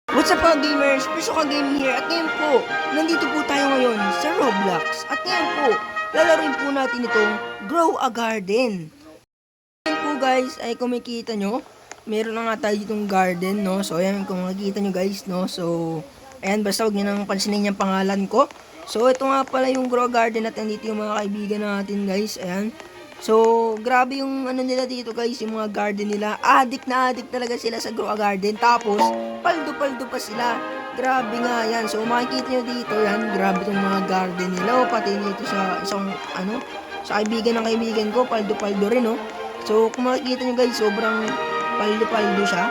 What's up mga gamers? Pisoka Game here at ngayon po, nandito po tayo ngayon sa Roblox at ngayon po, lalaroin po natin itong Grow a Garden. Ngayon po guys, ay kung makikita nyo, meron na nga tayo ditong garden, no? So ayan, kung makikita nyo guys, no? So, ayan, basta huwag nyo nang pansinin yung pangalan ko. So ito nga pala yung Grow a Garden at nandito yung mga kaibigan natin guys, ayan. So, grabe yung ano nila dito guys, yung mga garden nila. Addict na addict talaga sila sa Grow a Garden. Tapos, paldo-paldo pa sila. Grabe nga yan. So, makikita nyo dito yan. Grabe tong mga garden nila. O, pati dito sa isang, sa kaibigan ng kaibigan ko, paldo-paldo rin, no? So, kung makikita nyo guys, sobrang paldo-paldo siya.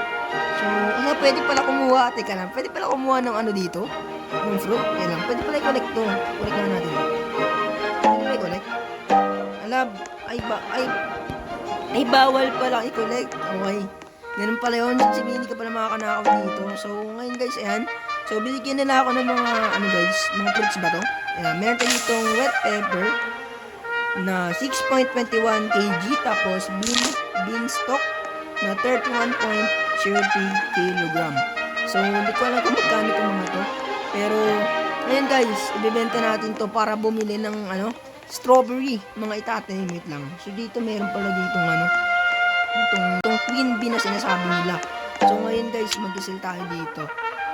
So, pwede pala kumuha. Teka lang, pwede pala kumuha ng ano dito. Ng fruit. Yan lang. Pwede pala i-collect to. Collect na natin. Pwede pala i-collect. Alab. Ay, bawal pala i-collect. Okay. Ganun pala yun. Sabihin, hindi ka pala makakanakaw dito. So, ngayon guys, ayan. So, binigyan nila ako ng mga, guys, mga fruits ba to? Ayan, meron tayo itong wet pepper na 6.21 kg. Tapos, beanstalk na 31.03 kg. So, hindi ko alam kung magkano itong mga to. Pero, ngayon guys, ibibenta natin to para bumili ng, strawberry, mga itatanim, wait lang. So, dito meron pala ditong itong queen bee na sinasabi nila. So, ngayon guys, mag-sell tayo dito.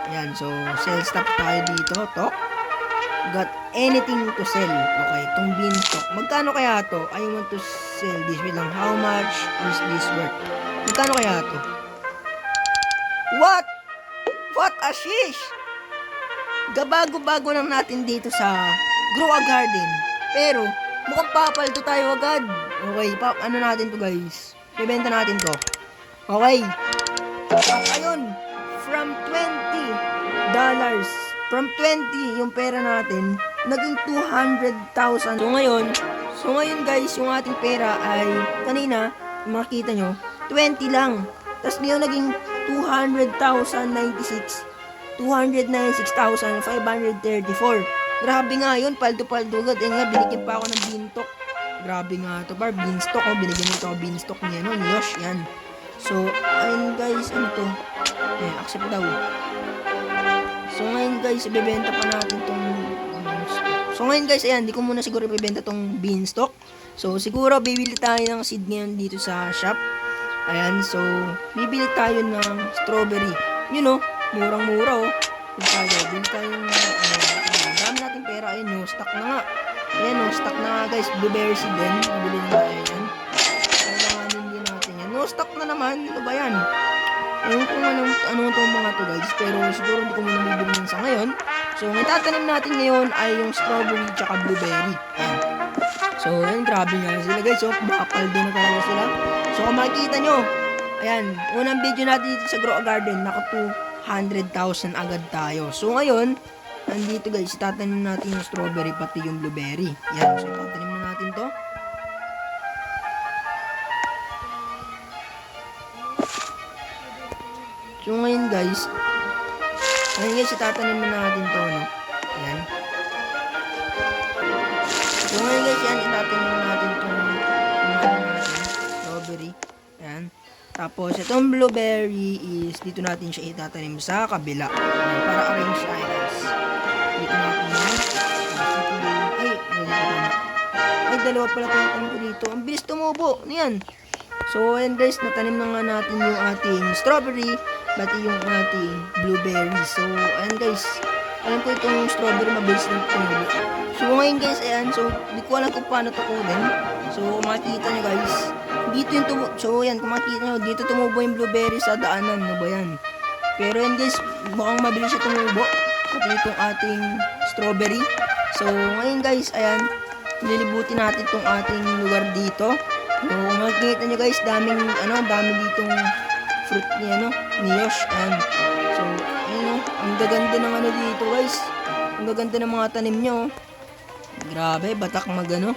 Ayan, so, sell stop tayo dito. Talk. Got anything to sell. Okay, itong beanstalk. Magkano kaya to? I want to sell this. Wait lang, how much is this worth? Magkano kaya to? What? What a shish! Gabago-bago lang natin dito sa Grow a Garden. Pero, mukhang papaldo tayo agad. Okay, ano natin to guys? Bibenta natin to. Okay. At ayun, from $20, from 20 yung pera natin, naging 200,000. So ngayon guys, yung ating pera ay, kanina, makikita nyo, 20 lang. Tapos ngayon naging 296,534. Grabe nga yun, paldo-paldo agad. Eh nga, binigyan pa ako ng beanstalk. Grabe nga to, par, beanstalk, binigyan nito ako beanstalk niya, no, ni Yosh, yan. So, ayun guys, ano to? Eh, accept daw. So, ngayon guys, ibebenta pa natin tong beanstalk. So, ngayon guys, ayan, di ko muna siguro ibebenta tong beanstalk. So, siguro, bibili tayo ng seed ngayon dito sa shop. Ayan, so, bibili tayo ng strawberry. You know, murang-mura, oh. Bili tayo ng, dami natin pera. Ayun, no, stock na nga. Ayan, no, stock na nga, guys. Blueberry seed din. Bibili na tayo yan. Kailanganin din natin yan. No, stock na naman. Ano ba yan? Ewan ko nga anong itong mga to, guys. Pero siguro hindi ko muna bibili sa ngayon. So, ang itatanim natin ngayon ay yung strawberry tsaka blueberry. Ayan. So, ayan, grabe nga sila, guys. So, bakapaldo na talaga sila. So, kung makikita nyo, ayan, unang video natin dito sa Grow a Garden, naka 200,000 agad tayo. So, ngayon, nandito guys, itatanim natin yung strawberry pati yung blueberry. Yan, so itatanim na natin to. So ngayon guys, itatanim na natin to, no? Yan. So ngayon guys, yan, itatanim na natin itong strawberry. Yan. Tapos, itong blueberry is, dito natin siya itatanim sa kabila. Yan, para arrange tayo guys. Dito natin yan. Ay, dalawa pala tinatanong ko dito. Ang bilis tumubo. Ano yan? So, ayan guys, natanim na nga natin yung ating strawberry, pati yung ating blueberry. So, ayan guys, alam ko itong strawberry mabilis na tumubo. So, ngayon guys, ayan, so, di ko alam kung paano ito kunin. So, makikita nyo guys, dito yung tumubo. So, ayan, kung makikita nyo, dito tumubo yung blueberry sa daanan. Ano ba yan? Pero yan guys, mukhang mabilis siya tumubo. Pati itong ating strawberry. So, ngayon guys, ayan, nilibutin natin itong ating lugar dito. So, makikita nyo guys, dami ditong fruit ni Yosh. Ayan. So, ayan, ang gaganda ng dito guys. Ang gaganda ng mga tanim nyo. Grabe, batak magtanim.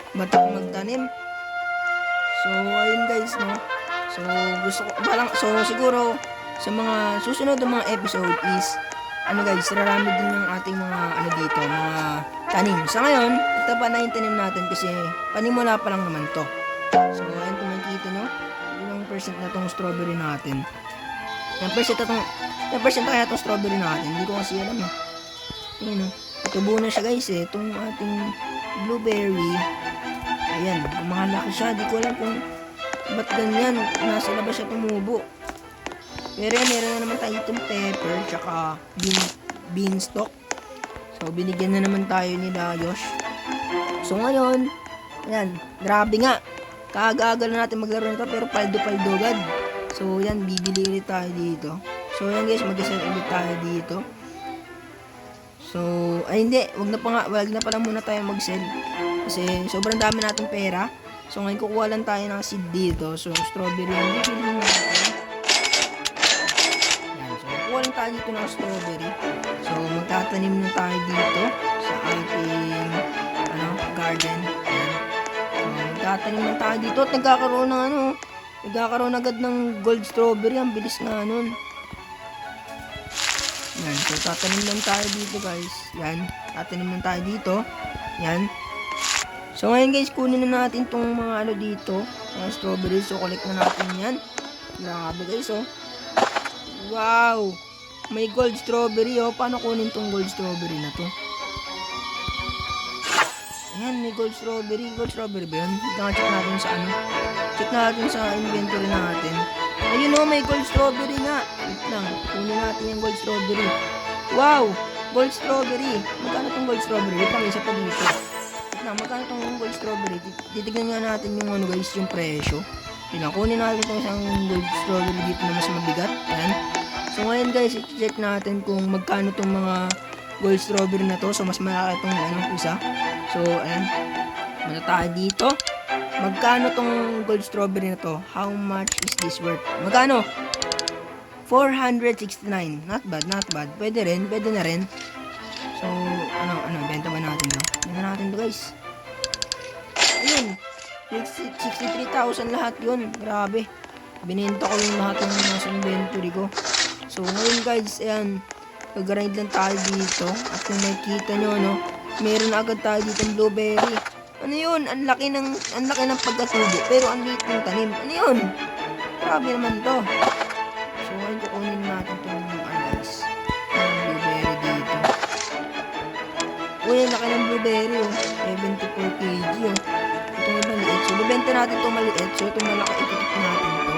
So, ayun guys, no. So, so siguro, sa mga susunod na mga episode is, guys, rarami din yung ating mga, dito, mga tanim. Sa ngayon, ito pa na yung tanim natin kasi panimula pa lang naman to. So, ayun kung makikita nyo, ilang percent na tong strawberry natin. Yung percent na tong Ilang percent kaya itong strawberry natin? Hindi ko kasi alam eh. Ayan o. Tubo na siya guys eh. Itong ating blueberry. Ayan. Kumahalaki siya. Di ko alam kung ba't ganyan. Nasa labas siya tumubo. Pero yan, meron na naman tayo itong pepper. Tsaka beanstalk. So, binigyan na naman tayo nila Yosh. So, ngayon, ayan. Grabe nga. Kaaga-aga na natin maglaro nito. Pero paldo-paldo agad. So, yan. Bibili ulit tayo dito. So, yan guys. Mag-sell ulit tayo dito. So, ay hindi. Wag na pala muna tayo mag-sell. Kasi, sobrang dami natin pera. So, ngayon kukuha lang tayo ng seed dito. So, strawberry yung bibili natin. Yan. So, kukuha lang tayo dito ng strawberry. So, magtatanim na tayo dito sa ating garden. Yan. So, magtatanim na tayo dito at nagkakaroon agad ng gold strawberry. Ang bilis nga nun. Yan. So, tatanim lang tayo dito guys. Yan. Tatanim lang tayo dito. Yan. So, ngayon guys, kunin na natin tong mga dito. Mga strawberries. So, collect na natin yan. Grabe guys, oh. Wow! May gold strawberry, oh. Paano kunin tong gold strawberry na to? Ayan, may gold strawberry. Gold strawberry ba yun? Check natin sa Check natin sa inventory natin. Ayun, oh. May gold strawberry nga. Wait lang. Kunin natin yung gold strawberry. Wow! Gold strawberry. Magkano tong gold strawberry? Wait lang, isa pa dito. Wait lang, magkano tong gold strawberry? Titignan nga natin yung guys, yung presyo. Yun lang, kunin natin itong isang gold strawberry dito na mas mabigat. Ayan. So ngayon guys, i-check natin kung magkano tong mga gold strawberry na to. So mas malaki itong isa. So ayan. Muna tayo dito. Magkano tong gold strawberry na to? How much is this worth? Magkano? 469. Not bad, not bad. Pwede na rin. So, benta ba natin to? Benta natin to guys. Ayun. 63,000 lahat yun. Grabe. Binenta ko yung lahat ng nasa inventory ko. So, ngayon guys, ayan. Pag-grind lang tayo dito. At kung nakikita nyo, meron na agad tayo dito ng blueberry. Ano yun? Ang laki ng pagkatubo. Pero ang liit ng tanim. Ano yun? Grabe naman to. So, ngayon kukunin natin itong guys. Yung blueberry dito. Uy, ang laki ng blueberry, oh. 74 kg, oh. Ito yung maliit. So, bibenta natin itong maliit. So, itong malaki, ititik natin ito.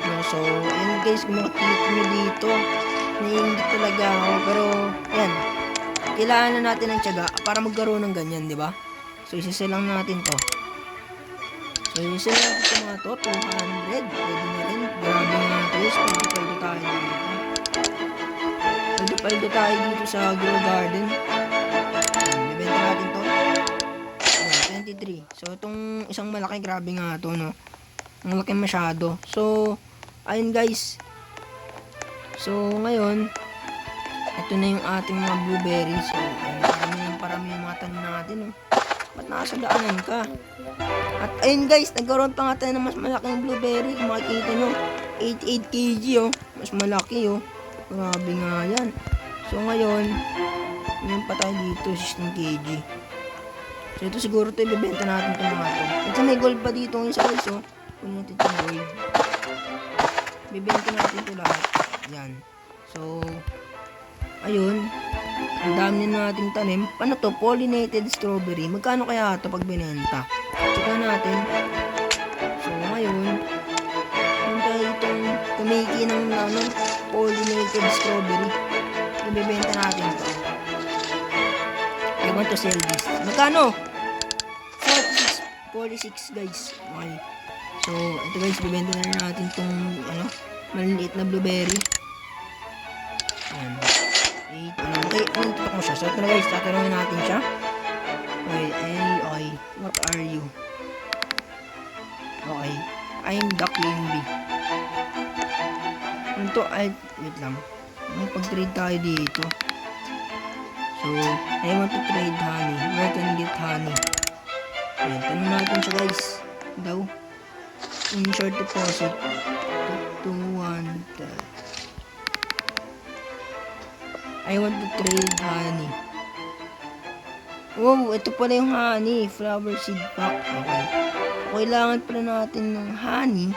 No, so, ayan guys, kung makikita nyo dito, naiingit talaga ako. Pero, ayan. Kailangan na natin ng tiyaga para magkaroon ng ganyan, di ba? So, isasell lang natin to. So, isasell natin ito mga to. 200. Pwede na rin. Grabe nga ito. Paldo tayo dito. Paldo tayo dito sa grow garden. Bibenta natin to. 23. So, itong isang malaki, grabe nga ito, no? Ang laki masyado. So, ayun guys. So, ngayon, ito na yung ating mga blueberries. So, parami yung mga tanim natin, no? Ba't nasa daanan ka? At ayun guys, nagkaroon pa nga tayo ng mas malaking blueberry. Kung makikita nyo, 88 kg, oh. Mas malaki, oh. Grabe nga yan. So, ngayon, yun pa tayo dito, 16 kg. So, ito siguro ito, ibibenta natin itong mga ito. Ito may gold pa dito yung isa guys, oh. Kunin natin itong gold. Ibibenta natin ito lahat. Yan. So, ayun. Ang dami na nating tanim. Ano to? Pollinated strawberry. Magkano kaya ito pag binenta? Tsaka natin. So, ngayon, yung tayo itong kumiki ng pollinated strawberry. Ibibenta natin ito. I want to sell this. Magkano? 46 guys. Okay. So, ito guys, bibenta na rin natin itong maliliit na blueberry. Ayan. Okay, tutok mo siya. So, ito na guys, tatanungin natin siya. Okay, what are you? Okay, I'm Duckling Bee. Ito, wait lang. May pag-trade tayo dito. So, I want to trade honey. Where can I get honey? Ayan, tanong natin siya guys. Daw. Insert deposit. 2, 1, 10. I want to trade honey. Oh, ito pala yung honey. Flower seed pack. Okay. Kailangan pala natin ng honey.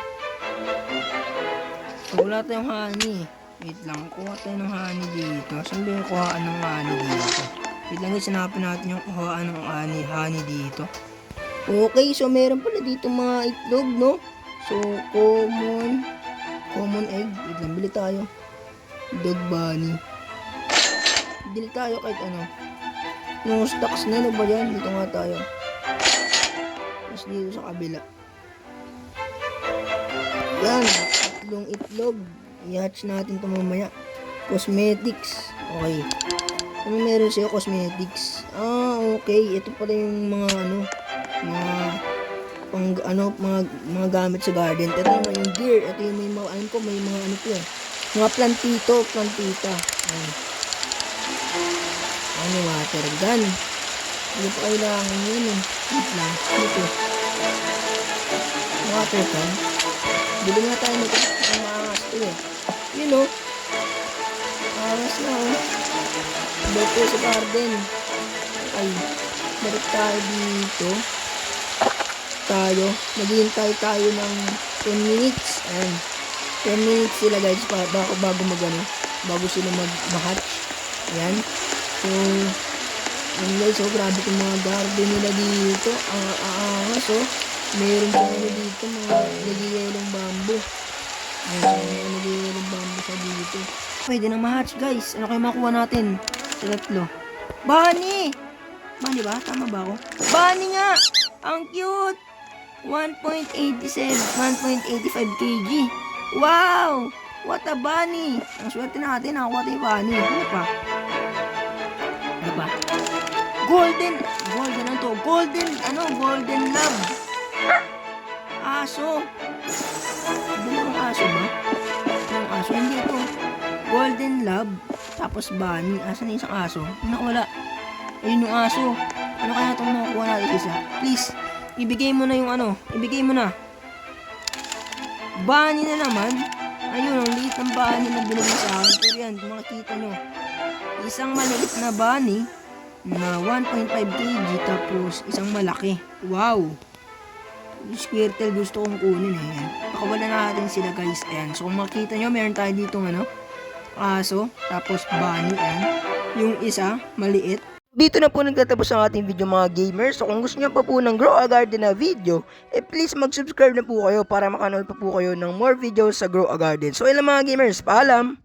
So, wala tayong honey. Wait lang, kuha tayo ng honey dito. Saan ba yung kuhaan ng honey dito? Wait lang guys, hanapin natin yung kuhaan ng honey dito. Okay, so meron pala dito mga itlog, no? So, common egg. Wait lang, bili tayo. Dog bunny. Bili tayo kahit ano. No stocks na, ano ba yan? Dito nga tayo. Tapos dito sa kabila. Yan, tatlong itlog. I-hatch natin ito mamaya. Cosmetics. Okay. Ano meron sa'yo? Cosmetics. Okay. Ito pala yung mga mga gamit sa garden. Ito naman yung gear. Ito yung may mga, may mga ano po yan. Mga plantita. Ayan. Ano, water gun. Hindi pa kailangan yun eh. Wait lang. Ito. Water gun. Bili nga tayo nito. Ang maangas ito eh. Yun o. Angas na o. Dito sa garden. Ay. Balik tayo dito. Naghihintay tayo ng 10 minutes. Ayan. 10 minutes sila guys. Bago sila mag-hatch. Ayan. So, guys, grabe itong mga garden nila dito. Ang aangas o. Meron pa dito mga nagiyelong bamboo. Ayan, nagiyelong bamboo sa dito. Pwede na ma-hatch guys. Ano kayo makuha natin? Sa tatlo. Bunny! Bunny ba? Tama ba ako? Bunny nga! Ang cute! 1.87 1.85 kg. Wow! What a bunny! Ang swerte natin. Nakakuha tayo bunny. Ano pa? Golden ano to? Golden love. Aso. Hindi yung aso ba? Yung aso, hindi ito. Golden love. Tapos bunny. Asan na isang aso? Nakawala. Ayun yung aso. Ano kaya itong makukuha natin isa? Please, ibigay mo na yung ibigay mo na. Bunny na naman. Ayun, ang liit ng bunny na binigay sa akin. Pero yan, makikita nyo. Isang maliit na bunny na 1.5 kg tapos isang malaki. Wow! Squirtle gusto kong kunin eh. Pakawala natin sila guys. Ayan. So kung makita nyo, meron tayo dito aso, tapos bunny. Ayan. Yung isa, maliit. Dito na po nagtatapos ang ating video mga gamers. So kung gusto nyo pa po ng Grow a Garden na video, please mag-subscribe na po kayo para makanood pa po kayo ng more videos sa Grow a Garden. So ilang mga gamers, paalam!